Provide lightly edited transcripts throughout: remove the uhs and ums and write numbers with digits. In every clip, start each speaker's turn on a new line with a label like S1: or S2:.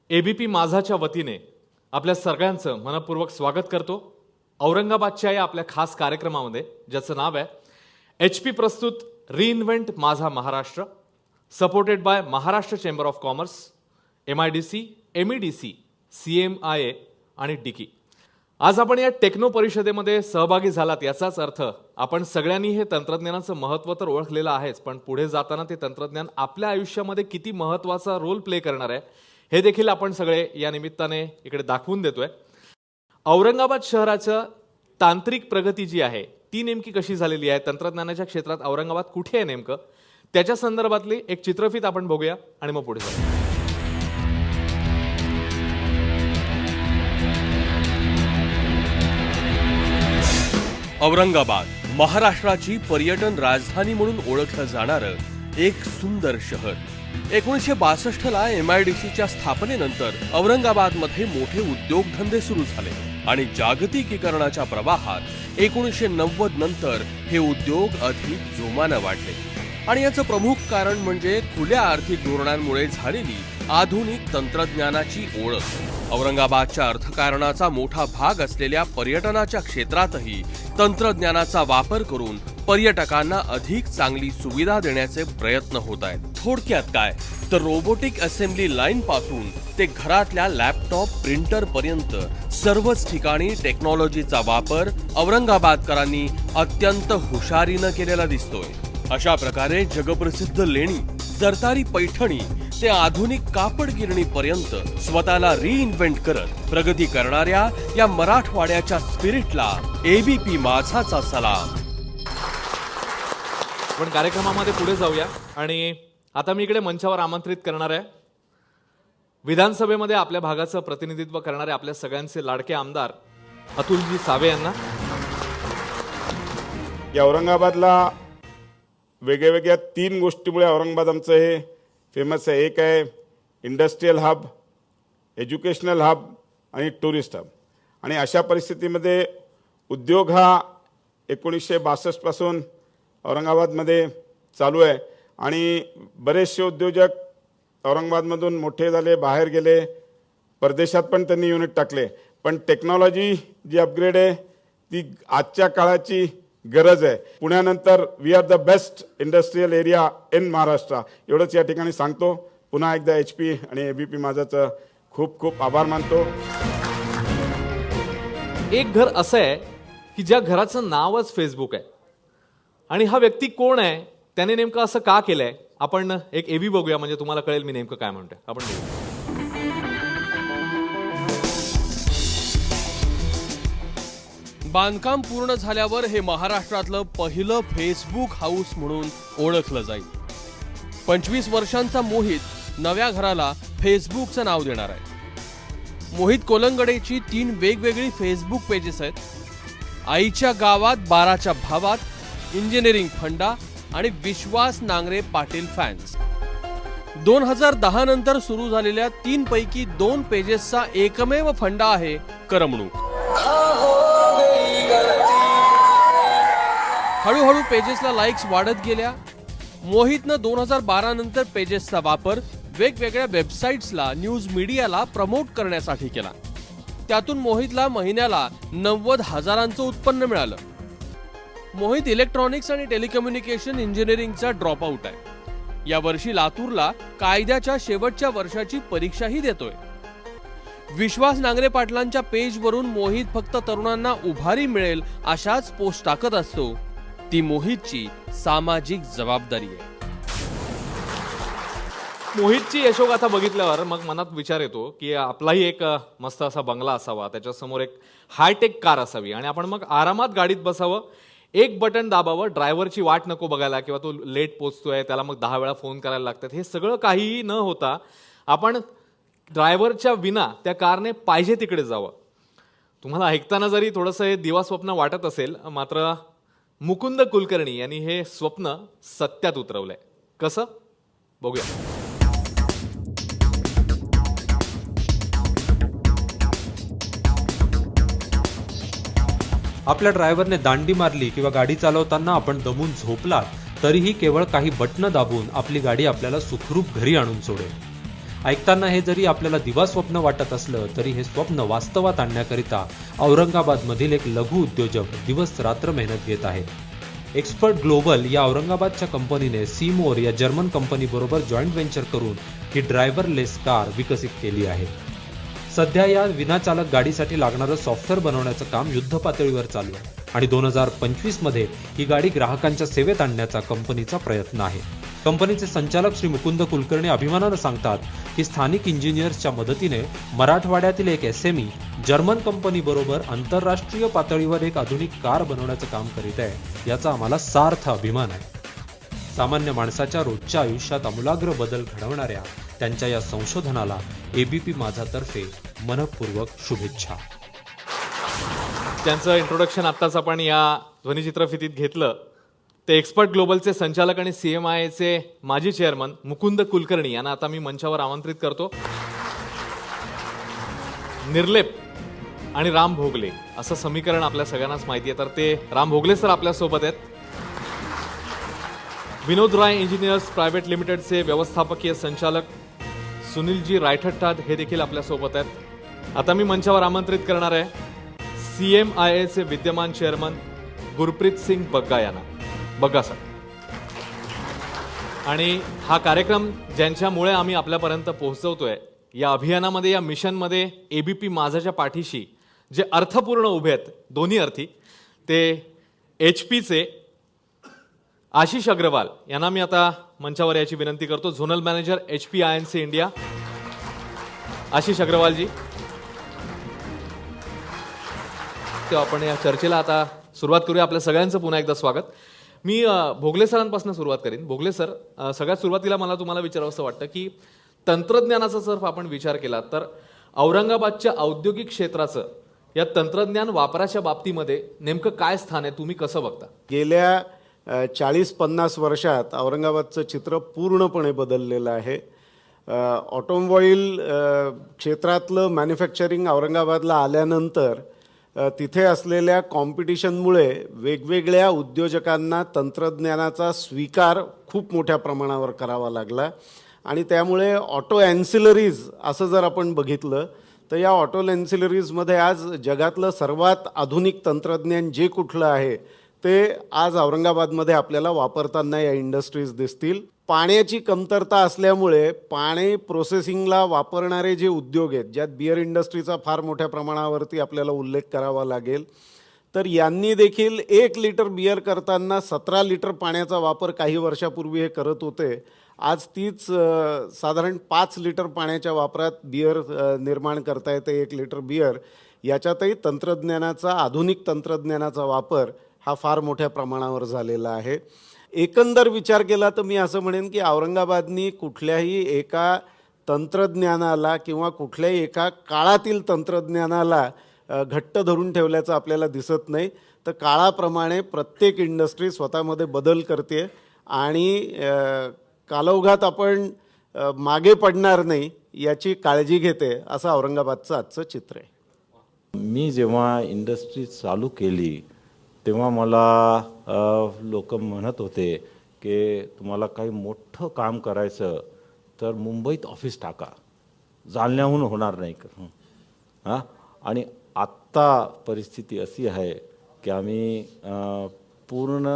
S1: ABP माझाच्या वतीने आपल्या सगळ्यांचं मनपूर्वक स्वागत करतो औरंगाबादच्या या आपल्या खास कार्यक्रमामध्ये, ज्याचं नाव आहे HP प्रस्तुत रिइन्व्हेंट माझा Maharashtra, supported by Maharashtra chamber of commerce, MIDC, MEDC, CMIA आणि डिकी. आज आपण या टेक्नो परिषदेमध्ये सहभागी झालात याचाच अर्थ आपण सगळ्यांनी हे तंत्रज्ञानाचं महत्त्व तर ओळखलेलं आहेच, पण पुढे जाताना ते तंत्रज्ञान आपल्या आयुष्यामध्ये किती महत्त्वाचा रोल प्ले करणार आहे हे देखील आपण सगळे या निमित्ताने इकडे दाखवून देतोय. औरंगाबाद शहराचं तांत्रिक प्रगती जी आहे ती नेमकी कशी झालेली आहे, तंत्रज्ञानाच्या क्षेत्रात औरंगाबाद कुठे आहे नेमकं, त्याच्या संदर्भातली एक चित्रफित आपण बघूया आणि मग पुढे जाऊया.
S2: औरंगाबाद महाराष्ट्राची पर्यटन राजधानी म्हणून ओळखलं जाणारं एक सुंदर शहर. 1962ला MIDCच्या स्थापनेनंतर औरंगाबादमध्ये मोठे उद्योगधंदे सुरू झाले आणि जागतिकीकरणाच्या प्रवाहात 1990 नंतर हे उद्योग अधिक जोमानं वाढले. आणि याचं प्रमुख कारण म्हणजे खुल्या आर्थिक धोरणांमुळे झालेली आधुनिक तंत्रज्ञानाची ओळख. औरंगाबादच्या अर्थकारणाचा मोठा भाग असलेल्या पर्यटनाच्या क्षेत्रातही तंत्रज्ञानाचा वापर करून पर्यटकांना अधिक चांगली सुविधा देण्याचे प्रयत्न होत आहेत. थोडक्यात काय तर रोबोटिक असेंब्ली लाईन पासून ते घरातल्या लॅपटॉप प्रिंटर पर्यंत सर्वच ठिकाणी टेक्नॉलॉजीचा वापर औरंगाबादकरांनी अत्यंत हुशारीनं केलेला दिसतोय. अशा प्रकारे जगप्रसिद्ध लेणी, जरतारी पैठणी ते आधुनिक कापड गिरणी पर्यंत स्वतःला रिइन्व्हेंट करत प्रगती करणाऱ्या या मराठवाड्याच्या स्पिरिटला एबीपी माझाचा सलाम.
S1: आपण कार्यक्रमामध्ये पुढे जाऊया आणि आता मी इकडे मंचावर आमंत्रित करणार आहे विधानसभेमध्ये आपल्या भागाचं प्रतिनिधित्व करणारे आपल्या सगळ्यांचे लाडके आमदार अतुलजी सावे यांना.
S3: या औरंगाबादला वेगवेगळ्या 3 गोष्टीमुळे औरंगाबाद आमचं हे फेमस आहे. एक आहे इंडस्ट्रीयल हब, एज्युकेशनल हब आणि टुरिस्ट हब. आणि अशा परिस्थितीमध्ये उद्योग हा 1962 पासून औरंगाबादमध्ये चालू आहे आणि बरेचसे उद्योजक औरंगाबादमधून मोठे झाले, बाहेर गेले, परदेशात पण त्यांनी युनिट टाकले. पण टेक्नॉलॉजी जी अपग्रेड आहे ती आजच्या काळाची गरज आहे. पुण्यानंतर we are the best industrial area in Maharashtra एवढंच या ठिकाणी सांगतो. पुन्हा एकदा HP आणि एबीपी माझाचं खूप खूप आभार मानतो.
S1: एक घर असं आहे की ज्या घराचं नावच फेसबुक आहे आणि हा व्यक्ती कोण आहे, त्याने नेमकं असं का केलंय, आपण एक एबी बघूया म्हणजे तुम्हाला कळेल मी नेमकं काय म्हणतोय. आपण बघूया.
S2: बांधकाम पूर्ण झाल्यावर हे महाराष्ट्रातलं पहिलं फेसबुक हाऊस म्हणून ओळखलं जाईल. 25 वर्षांचा मोहित नव्या घराला फेसबुकचं नाव देणार आहे. मोहित कोलंगडेची 3 वेगवेगळी फेसबुक पेजेस आहेत. आईच्या गावात, 12च्या भावात, इंजिनिअरिंग फंडा आणि विश्वास नांगरे पाटील फॅन्स. 2010 नंतर सुरू झालेल्या 3 पैकी 2 पेजेसचा एकमेव फंडा आहे करमणूक. हळूहळू पेजेसला लाईक्स वाढत गेल्या. मोहितनं 2012 नंतर पेजेसचा वापर वेगवेगळ्या वेबसाईट्सला, न्यूज मीडियाला प्रमोट करण्यासाठी केला. त्यातून मोहितला महिन्याला 90,000चं उत्पन्न मिळालं. मोहित इलेक्ट्रॉनिक्स आणि टेलिकम्युनिकेशन इंजिनिअरिंगचा ड्रॉप आउट आहे. या वर्षी लातूरला कायद्याच्या शेवटच्या वर्षाची परीक्षाही देतोय. विश्वास नांगरे पाटलांच्या पेजवरून मोहित फक्त तरुणांना उभारी मिळेल अशाच पोस्ट टाकत असतो. ती मोहितची सामाजिक जबाबदारी आहे.
S1: मोहितची यशोगाथा बघितल्यावर मग मनात विचार येतो की आपलाही एक मस्त असा बंगला असावा, त्याच्यासमोर एक हायटेक कार असावी आणि आपण मग आरामात गाडीत बसावं, एक बटन दाबावं, ड्रायव्हरची वाट नको बघायला किंवा तो लेट पोचतोय त्याला मग 10 वेळा फोन करायला लागतात. हे सगळं काहीही न होता आपण ड्रायव्हरच्या विना त्या कारने पाहिजे तिकडे जावं. तुम्हाला ऐकताना जरी थोडंसं हे दिवास्वप्न वाटत असेल, मात्र मुकुंद कुलकर्णी यांनी हे स्वप्न सत्यात उतरवलंय. कसं बघूया.
S4: आपल्या ड्रायव्हरने दांडी मारली किंवा गाडी चालवताना आपण दमून झोपला तरीही केवळ काही बटणं दाबून आपली गाडी आपल्याला सुखरूप घरी आणून सोडेल. ऐकताना हे जरी आपल्याला दिवा स्वप्न वाटत असलं तरी हे स्वप्न वास्तवात आणण्याकरिता औरंगाबादमधील एक लघु उद्योजक दिवस रात्र मेहनत घेत आहे. एक्सपर्ट ग्लोबल या औरंगाबादच्या कंपनीने सीमोर या जर्मन कंपनीबरोबर जॉईंट व्हेंचर करून ही ड्रायव्हरलेस कार विकसित केली आहे. सध्या या विनाचालक गाडीसाठी लागणारं सॉफ्टवेअर बनवण्याचं काम युद्ध पातळीवर चालू आहे आणि 2025 मध्ये ही गाडी ग्राहकांच्या सेवेत आणण्याचा कंपनीचा प्रयत्न आहे. कंपनीचे संचालक श्री मुकुंद कुलकर्णी अभिमानानं सांगतात की स्थानिक इंजिनियर्सच्या मदतीने मराठवाड्यातील एक SME जर्मन कंपनी बरोबर आंतरराष्ट्रीय पातळीवर एक आधुनिक कार बनवण्याचं काम करीत आहे, याचा आम्हाला सार्थ अभिमान आहे. सामान्य माणसाच्या रोजच्या आयुष्यात आमूलाग्र बदल घडवणाऱ्या त्यांच्या या संशोधनाला ABP माझातर्फे मनपूर्वक शुभेच्छा.
S1: त्यांचं इंट्रोडक्शन आत्ताच आपण या ध्वनिचित्रफितीत घेतलं. ते एक्सपर्ट ग्लोबलचे संचालक आणि CMIAचे माजी चेअरमन मुकुंद कुलकर्णी यांना आता मी मंचावर आमंत्रित करतो. निर्लेप आणि राम भोगले असं समीकरण आपल्या सगळ्यांनाच माहिती आहे, तर ते राम भोगले सर आपल्यासोबत आहेत. विनोद राय इंजिनियर्स प्रायव्हेट लिमिटेडचे व्यवस्थापकीय संचालक सुनीलजी रायठट्टाद हे देखील आपल्यासोबत आहेत. आता मी मंचावर आमंत्रित करणार आहे CMIAचे विद्यमान चेअरमन गुरप्रीत सिंग बग्गा यांना. बग्गा सर. आणि हा कार्यक्रम ज्यांच्यामुळे आम्ही आपल्यापर्यंत पोहोचवतोय, या अभियानामध्ये, या मिशनमध्ये ABP माझाच्या पाठीशी जे अर्थपूर्ण उभे आहेत, दोन्ही अर्थी, ते HPचे आशिष अग्रवाल यांना मी आता मंचावर याची विनंती करतो. Zonal manager HP INC India Ashish अग्रवालजी. तेव्हा आपण या चर्चेला आता सुरुवात करूया. आपल्या सगळ्यांचं पुन्हा एकदा स्वागत. मी भोगले सरांपासून सुरुवात करीन. भोगले सर, सगळ्यात सुरुवातीला मला तुम्हाला विचारावंसं वाटतं की तंत्रज्ञानाचा जर आपण विचार केला तर औरंगाबादच्या औद्योगिक क्षेत्राचं या तंत्रज्ञान वापराच्या बाबतीमध्ये नेमकं काय स्थान आहे, तुम्ही कसं बघता?
S5: गेल्या 40-50 वर्षात औरंगाबादचं चित्र पूर्णपणे बदललेलं आहे. ऑटोमोबाईल क्षेत्रातलं मॅन्युफॅक्चरिंग औरंगाबादला आल्यानंतर तिथे असलेल्या कॉम्पिटिशनमुळे वेगवेगळ्या उद्योजकांना तंत्रज्ञानाचा स्वीकार खूप मोठ्या प्रमाणावर करावा लागला आणि त्यामुळे ऑटो ॲन्सिलरीज असं जर आपण बघितलं तर या ऑटो ॲन्सिलरीजमध्ये आज जगातलं सर्वात आधुनिक तंत्रज्ञान जे कुठलं आहे ते आज औरंगाबादमध्ये आपल्याला वापरताना या इंडस्ट्रीज दिसतील. पाण्याची कमतरता असल्यामुळे पाणी प्रोसेसिंगला वापरणारे जे उद्योग आहेत, ज्यात बिअर इंडस्ट्रीचा फार मोठ्या प्रमाणावरती आपल्याला उल्लेख करावा लागेल, तर यांनी देखील 1 लिटर बिअर करताना 17 लिटर पाण्याचा वापर काही वर्षापूर्वी हे करत होते. आज तीच साधारण 5 लिटर पाण्याच्या वापरात बिअर निर्माण करता येते. 1 लिटर बिअर याच्यातही तंत्रज्ञानाचा, आधुनिक तंत्रज्ञानाचा वापर हा फार मोठ्या प्रमाणावर झालेला आहे. एकंदर विचार केला तर मी असं म्हणेन की औरंगाबादनी कुठल्याही एका तंत्रज्ञानाला किंवा कुठल्याही एका काळातील तंत्रज्ञानाला घट्ट धरून ठेवल्याचं आपल्याला दिसत नाही. तर काळाप्रमाणे प्रत्येक इंडस्ट्री स्वतःमध्ये बदल करते आणि कालौघात आपण मागे पडणार नाही याची काळजी घेते, असं औरंगाबादचं आजचं चित्र आहे.
S6: मी जेव्हा इंडस्ट्री चालू केली तेव्हा मला लोक म्हणत होते की तुम्हाला काही मोठं काम करायचं तर मुंबईत ऑफिस टाका, जालन्याहून होणार नाही हां. आणि आत्ता परिस्थिती अशी आहे की आम्ही पूर्ण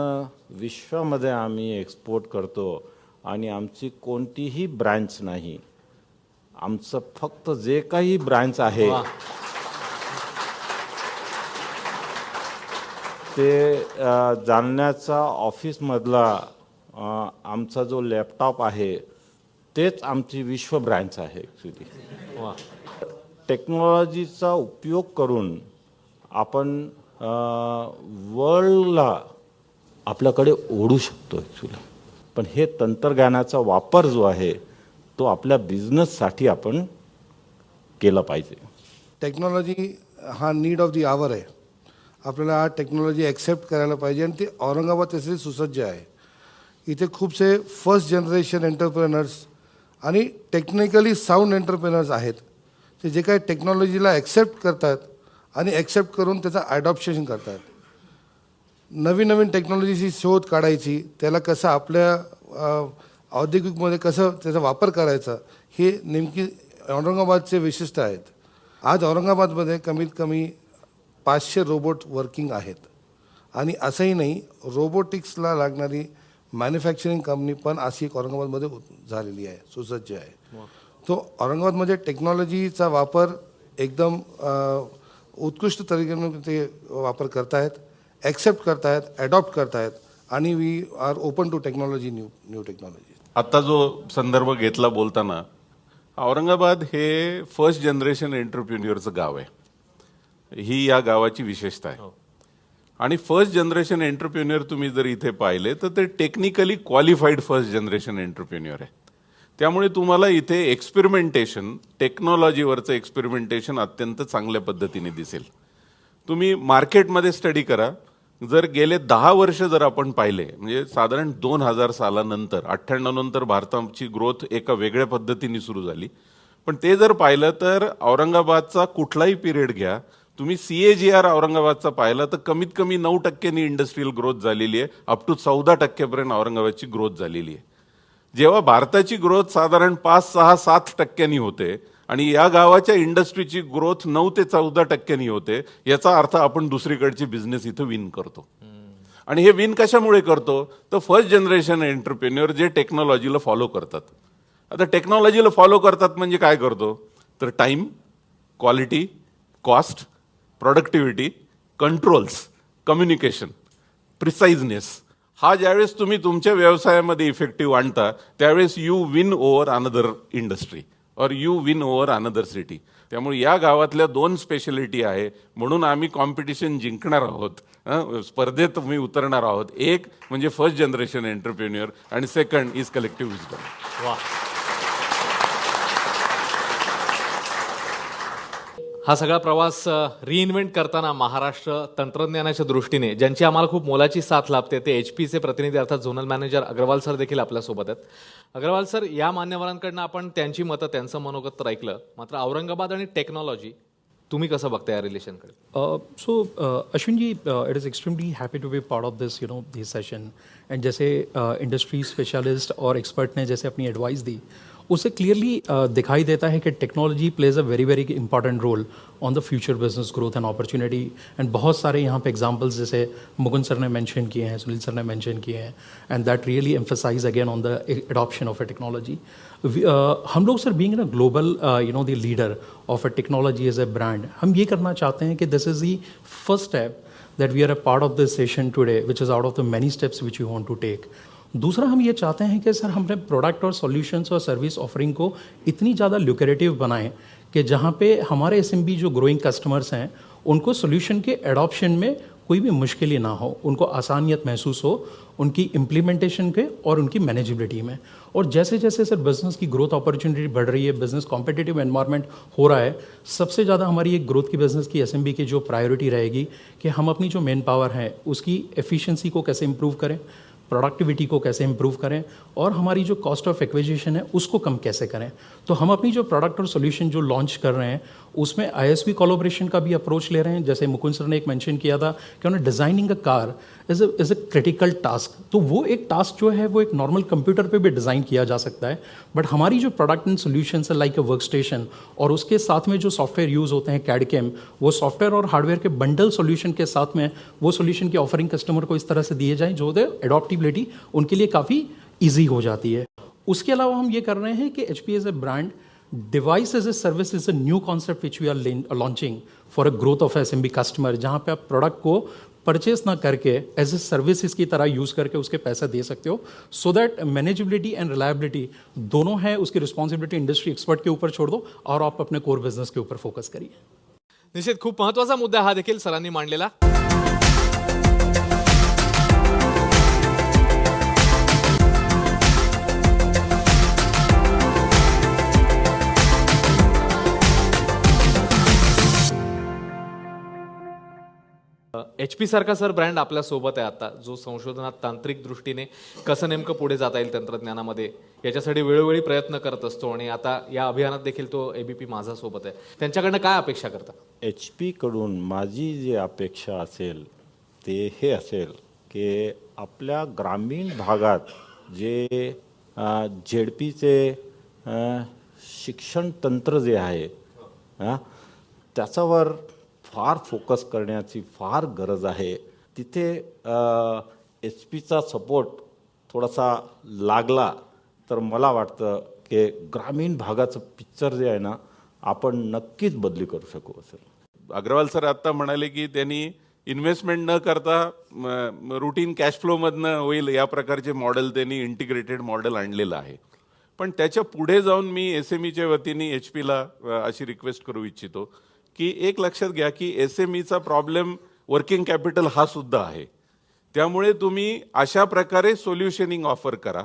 S6: विश्वामध्ये आम्ही एक्सपोर्ट करतो आणि आमची कोणतीही ब्रँच नाही. आमचं फक्त जे काही ब्रँच आहे ते जालन्याचा ऑफिसमधला आमचा जो लॅपटॉप आहे तेच आमची विश्व ब्रँच आहे ॲक्च्युली. टेक्नॉलॉजीचा उपयोग करून आपण वर्ल्डला आपल्याकडे ओढू शकतो ॲक्च्युली. पण हे तंत्रज्ञानाचा वापर जो आहे तो आपल्या बिझनेससाठी आपण केला पाहिजे.
S7: टेक्नॉलॉजी हा नीड ऑफ दी आवर आहे. आपल्याला हा टेक्नॉलॉजी ॲक्सेप्ट करायला पाहिजे आणि ते औरंगाबाद तसे सुसज्ज आहे. इथे खूपसे फर्स्ट जनरेशन एंटरप्रेनर्स आणि टेक्निकली साऊंड एंटरप्रेनर्स आहेत, ते जे काही टेक्नॉलॉजीला ॲक्सेप्ट करतात आणि ॲक्सेप्ट करून त्याचा ॲडॉप्शन करतात. नवीन नवीन टेक्नॉलॉजीची शोध काढायची, त्याला कसं आपल्या औद्योगिकमध्ये कसं त्याचा वापर करायचा हे नेमकी औरंगाबादचे विशिष्ट आहेत. आज औरंगाबादमध्ये कमीत कमी 500 रोबोट वर्किंग आहेत. आणि असंही नाही, रोबोटिक्सला लागणारी मॅन्युफॅक्चरिंग कंपनी पण अशी एक औरंगाबादमध्ये झालेली आहे, सुसज्ज आहे. तो औरंगाबादमध्ये टेक्नॉलॉजीचा वापर एकदम उत्कृष्ट तरीकेने ते वापर करतायत, ॲक्सेप्ट करतायत, ॲडॉप्ट करतायत आणि we are open to technology, new technology.
S8: आता जो संदर्भ घेतला बोलताना, औरंगाबाद हे फर्स्ट जनरेशन एंटरप्रिन्युअरचं गाव आहे. ही या गावाची विशेषता आहे. आणि फर्स्ट जनरेशन एंटरप्रिन्युअर तुम्ही जर इथे पाहिले तर ते technically qualified first generation entrepreneur आहे. त्यामुळे तुम्हाला इथे एक्सपेरिमेंटेशन, टेक्नॉलॉजीवरचं एक्सपेरिमेंटेशन अत्यंत चांगल्या पद्धतीने दिसेल. तुम्ही मार्केटमध्ये स्टडी करा. जर गेले 10 वर्ष जर आपण पाहिले, म्हणजे साधारण 2000 सालानंतर 98 नंतर भारताची ग्रोथ एका वेगळ्या पद्धतीने सुरू झाली. पण ते जर पाहिलं तर औरंगाबादचा कुठलाही पिरियड घ्या तुम्ही, CAGR औरंगाबादचा पाहिला तर कमीत कमी 9% इंडस्ट्रियल ग्रोथ झालेली आहे. अप टू 14% औरंगाबादची ग्रोथ झालेली आहे. जेव्हा भारताची ग्रोथ साधारण 5, 6, 7% होते आणि या गावाच्या इंडस्ट्रीची ग्रोथ 9 ते 14% होते, याचा अर्थ आपण दुसरीकडची बिझनेस इथं विन करतो. आणि हे विन कशामुळे करतो तर फर्स्ट जनरेशन एंटरप्रेन्युअर जे टेक्नॉलॉजीला फॉलो करतात. आता टेक्नॉलॉजीला फॉलो करतात म्हणजे काय करतो तर time, quality, cost, productivity, controls, communication, preciseness हा ज्यावेळेस तुम्ही तुमच्या व्यवसायामध्ये इफेक्टिव्ह आणता त्यावेळेस you win over another industry और you win over another city. त्यामुळे या गावातल्या 2 स्पेशलिटी आहे, म्हणून आम्ही कॉम्पिटिशन जिंकणार आहोत, स्पर्धेत मी उतरणार आहोत. एक म्हणजे फर्स्ट जनरेशन एंटरप्रेन्युअर आणि सेकंड इज कलेक्टिव्ह विजडम.
S1: वा, हा सगळा प्रवास रिइन्व्हेंट करताना महाराष्ट्र तंत्रज्ञानाच्या दृष्टीने ज्यांची आम्हाला खूप मोलाची साथ लाभते ते HPचे प्रतिनिधी अर्थात झोनल मॅनेजर अग्रवाल सर देखील आपल्यासोबत आहेत. अग्रवाल सर, या मान्यवरांकडनं आपण त्यांची मतं, त्यांचं मनोगत तर ऐकलं, मात्र औरंगाबाद आणि टेक्नॉलॉजी तुम्ही कसं बघता या रिलेशनकडे?
S9: So, Ashwinji, it is extremely happy to be part of this, this session. And जैसे इंडस्ट्री स्पेशलिस्ट और एक्सपर्ट ने जैसे अपनी एडवाइस दी, उससे क्लियरली दिखाई देता है कि technology plays a very very important roll on the future business growth end opportunity. End बहुत सारे यहाँ पे एग्जांपल्स जैसे मुकुंद सर ने मेंशन किए हैं, सुनील सर ने मेंशन किए हैं, and that really emphasize again on the adoption of a technology. हम लोग sir being in a global the leader of a technology as a brand, हम ये करना चाहते हैं कि this is the first step that we are a part of this session today, which is out of the many steps which we want to take. दूसरा हम ये चाहते हैं कि सर हमने प्रोडक्ट और सॉल्यूशंस और सर्विस ऑफरिंग को इतनी ज़्यादा ल्यूक्रेटिव बनाएं कि जहाँ पे हमारे SMB जो ग्रोइंग कस्टमर्स हैं उनको सॉल्यूशन के एडॉप्शन में कोई भी मुश्किल ना हो, उनको आसानियत महसूस हो उनकी इम्प्लीमेंटेशन के और उनकी मैनेजेबिलिटी में. और जैसे जैसे सर बिजनेस की ग्रोथ अपॉर्चुनिटी बढ़ रही है, बिजनेस कॉम्पिटिटिव एनवायरनमेंट हो रहा है, सबसे ज़्यादा हमारी एक ग्रोथ की बिजनेस की SMB की जो प्रायोरिटी रहेगी कि हम अपनी जो मैन पावर है उसकी एफिशिएंसी को कैसे इंप्रूव करें, प्रोडक्टिविटी को कैसे इंप्रूव करें और हमारी जो कॉस्ट ऑफ एक्विजिशन है उसको कम कैसे करें. तो हम अपनी जो प्रोडक्ट और सॉल्यूशन जो लॉन्च कर रहे हैं उसमें ISV कोलैबोरेशन का भी अप्रोच ले रहे हैं. जैसे मुकुंद सर ने एक मेंशन किया था कि उन्हें designing a car is a critical task. तो वो एक टास्क जो है वो एक नॉर्मल कंप्यूटर पे भी डिज़ाइन किया जा सकता है, बट हमारी जो प्रोडक्ट एंड सोल्यूशन है लाइक अ वर्क स्टेशन और उसके साथ में जो सॉफ्टवेयर यूज़ होते हैं CAD/CAM, वो सॉफ्टवेयर और हार्डवेयर के बंडल सोल्यूशन के साथ में वो सोल्यूशन की ऑफरिंग कस्टमर को इस तरह से दिए जाएँ जो एडॉप्टिबिलिटी उनके लिए काफ़ी ईजी हो जाती है. उसके अलावा हम ये कर रहे हैं कि HP as a brand device as a service is a new concept which we are launching for a growth of SMB customer, जहाँ पे आप प्रोडक्ट को परचेस ना करके एज ए सर्विसेज की तरह यूज़ करके उसके पैसे दे सकते हो, so that manageability end reliability दोनों है. उसकी रिस्पॉन्सिबिलिटी इंडस्ट्री एक्सपर्ट के ऊपर छोड़ दो और आप अपने कोर बिजनेस के ऊपर फोकस करिए.
S1: निश्चित खूप महत्वाचा मुद्दा हा देखील सरांनी मांडलेला. HP सारखा सर ब्रँड आपल्या सोबत आहे आता, जो संशोधनात तांत्रिक दृष्टीने कसं नेमकं पुढे जाता येईल तंत्रज्ञानामध्ये याच्यासाठी वेळोवेळी प्रयत्न करत असतो आणि आता या अभियानात देखील तो ABP माझा सोबत आहे. त्यांच्याकडनं काय अपेक्षा करता?
S6: HP कडून माझी जी अपेक्षा असेल ते हे असेल की आपल्या ग्रामीण भागात जे झेडपीचे शिक्षण तंत्र जे आहे त्याच्यावर फार फोकस करण्याची फार गरज आहे. तिथे एच पीचा सपोर्ट थोडासा लागला तर मला वाटतं की ग्रामीण भागाचं पिक्चर जे आहे ना आपण नक्कीच बदली करू शकू. असेल
S8: अग्रवाल सर आता म्हणाले की त्यांनी इन्व्हेस्टमेंट न करता रुटीन कॅश फ्लोमधनं होईल या प्रकारचे मॉडेल त्यांनी इंटिग्रेटेड मॉडेल आणलेलं आहे. पण त्याच्या पुढे जाऊन मी SMEच्या वतीने HP ला अशी रिक्वेस्ट करू इच्छितो की एक लक्षात घ्या की SMEचा प्रॉब्लेम वर्किंग कॅपिटल हा सुद्धा आहे. त्यामुळे तुम्ही अशा प्रकारे सोल्युशनिंग ऑफर करा,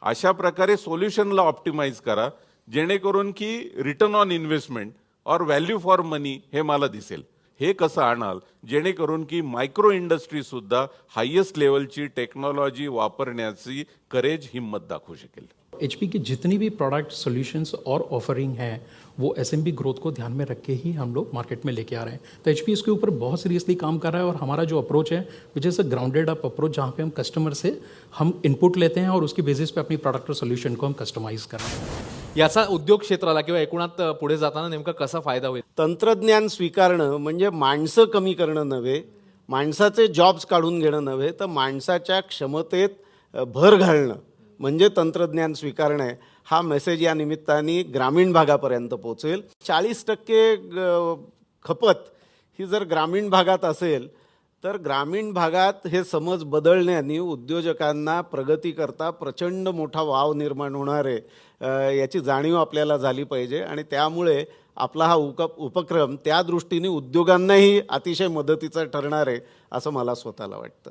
S8: अशा प्रकारे सोल्युशनला ऑप्टिमाइज करा जेणेकरून की रिटर्न ऑन इन्व्हेस्टमेंट और व्हॅल्यू फॉर मनी हे मला दिसेल. हे कसं आणाल जेणेकरून की मायक्रो इंडस्ट्री सुद्धा हायेस्ट लेवलची टेक्नॉलॉजी वापरण्याची करेज हिम्मत दाखवू शकेल.
S9: HP के जितनी भी प्रोडक्ट सॉल्यूशंस और ऑफरिंग है वो SMB ग्रोथ को ध्यान में रख के ही हम लोग मार्केट में लेके आ रहे हैं. तो HP इसके ऊपर बहुत सीरियसली काम कर रहा है और हमारा जो अप्रोच है which is a grounded up approach जहाँ पे हम कस्टमर से हम इनपुट लेते हैं और उसकी बेसिस पे अपनी प्रोडक्ट और सोल्यूशन को हम कस्टमाइज कर रहे हैं.
S1: याचा उद्योग क्षेत्राला किंवा एकूणात पुढे जाताना नेमका कसा फायदा होईल?
S5: तंत्रज्ञान स्वीकारणं म्हणजे माणसं कमी करणं नव्हे, माणसाचे जॉब्स काढून घेणं नव्हे, तर माणसाच्या क्षमतेत भर घालणं म्हणजे तंत्रज्ञान स्वीकारणं आहे. हा मेसेज या निमित्ताने ग्रामीण भागापर्यंत पोहोचेल. 40% खपत ही जर ग्रामीण भागात असेल तर ग्रामीण भागात हे समज बदलण्याने उद्योजकांना प्रगती करता प्रचंड मोठा वाव निर्माण होणार आहे याची जाणीव आपल्याला झाली पाहिजे. आणि त्यामुळे आपला हा उपक्रम त्या दृष्टीने उद्योगांनाही अतिशय मदतीचा ठरणार आहे असं मला स्वतःला वाटतं.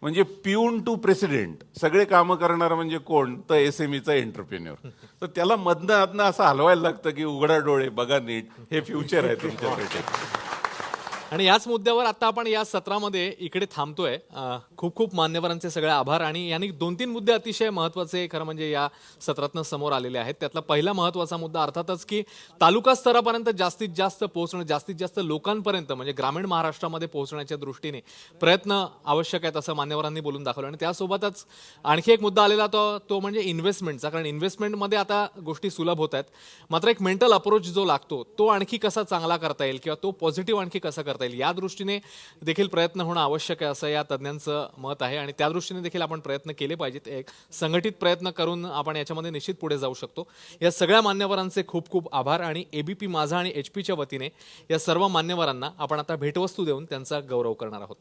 S8: म्हणजे पिऊन टू प्रेसिडेंट सगळे कामं करणार म्हणजे कोण? तर SMEचा एंटरप्रेन्योर. तर त्याला मधनं असं हलवायला लागतं की उघडा डोळे बघा नीट, हे फ्युचर आहे तुमच्यासाठी.
S1: आणि याच मुद्द्यावर आता आपण या सत्रामध्ये इकडे थांबतोय. खूप खूप मान्यवरांचे सगळे आभार. आणि यांनी 2-3 मुद्दे अतिशय महत्त्वाचे खरं म्हणजे या सत्रातनं समोर आलेले आहेत. त्यातला पहिला महत्त्वाचा मुद्दा अर्थातच की तालुका स्तरापर्यंत जास्तीत जास्त पोहोचणं, जास्तीत जास्त लोकांपर्यंत म्हणजे ग्रामीण महाराष्ट्रामध्ये पोहोचण्याच्या दृष्टीने प्रयत्न आवश्यक आहेत असं मान्यवरांनी बोलून दाखवलं. आणि त्यासोबतच आणखी एक मुद्दा आलेला तो म्हणजे इन्व्हेस्टमेंटचा. कारण इन्व्हेस्टमेंटमध्ये आता गोष्टी सुलभ होत आहेत, मात्र एक मेंटल अप्रोच जो लागतो तो आणखी कसा चांगला करता येईल किंवा तो पॉझिटिव्ह आणखी कसा करता येईल या दृष्टीने देखील प्रयत्न होणं आवश्यक आहे असं या तज्ज्ञांचं मत आहे. आणि त्या दृष्टीने देखील आपण प्रयत्न केले पाहिजेत. एक संघटित प्रयत्न करून आपण याच्यामध्ये निश्चित पुढे जाऊ शकतो. या सगळ्या मान्यवरांचे खूप खूप आभार. आणि ABP माझा आणि HP वतीने या सर्व मान्यवरांना आपण आता भेटवस्तू देऊन त्यांचा गौरव करणार आहोत.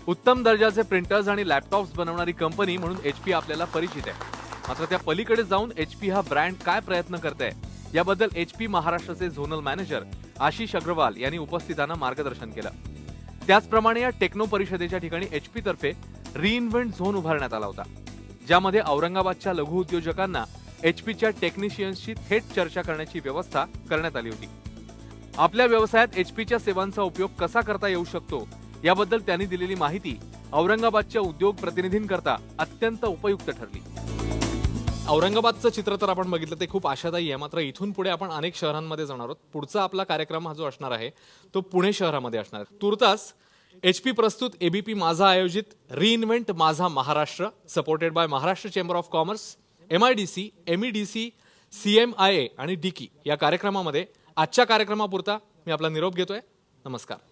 S1: उत्तम दर्जाचे प्रिंटर्स आणि लॅपटॉप्स बनवणारी कंपनी म्हणून HP आपल्याला परिचित आहे. मात्र त्या पलीकडे जाऊन HP हा ब्रँड काय प्रयत्न करते याबद्दल HP महाराष्ट्राचे झोनल मॅनेजर आशिष अग्रवाल यांनी उपस्थितांना मार्गदर्शन केलं. त्याचप्रमाणे या टेक्नो परिषदेच्या ठिकाणी HP तर्फे रिइन्व्हेंट झोन उभारण्यात आला होता, ज्यामध्ये औरंगाबादच्या लघु उद्योजकांना HPच्या टेक्निशियन्सशी थेट चर्चा करण्याची व्यवस्था करण्यात आली होती. आपल्या व्यवसायात HPच्या सेवांचा उपयोग कसा करता येऊ शकतो याबद्दल त्यांनी दिलेली माहिती औरंगाबादच्या उद्योग प्रतिनिधींकरता अत्यंत उपयुक्त ठरली. औरंगाबादचं चित्र तर आपण बघितलं ते खूप आशादायी आहे. मात्र इथून पुढे आपण अनेक शहरांमध्ये जाणार आहोत. पुढचा आपला कार्यक्रम हा जो असणार आहे तो पुणे शहरामध्ये असणार आहे. तुर्तास HP प्रस्तुत ABP माझा आयोजित रिइन्व्हेंट माझा Maharashtra supported by Maharashtra chamber of commerce, MIDC, MEDC, CMIA आणि DIKI या कार्यक्रमामध्ये आजच्या कार्यक्रमापुरता मी आपला निरोप घेतोय. नमस्कार.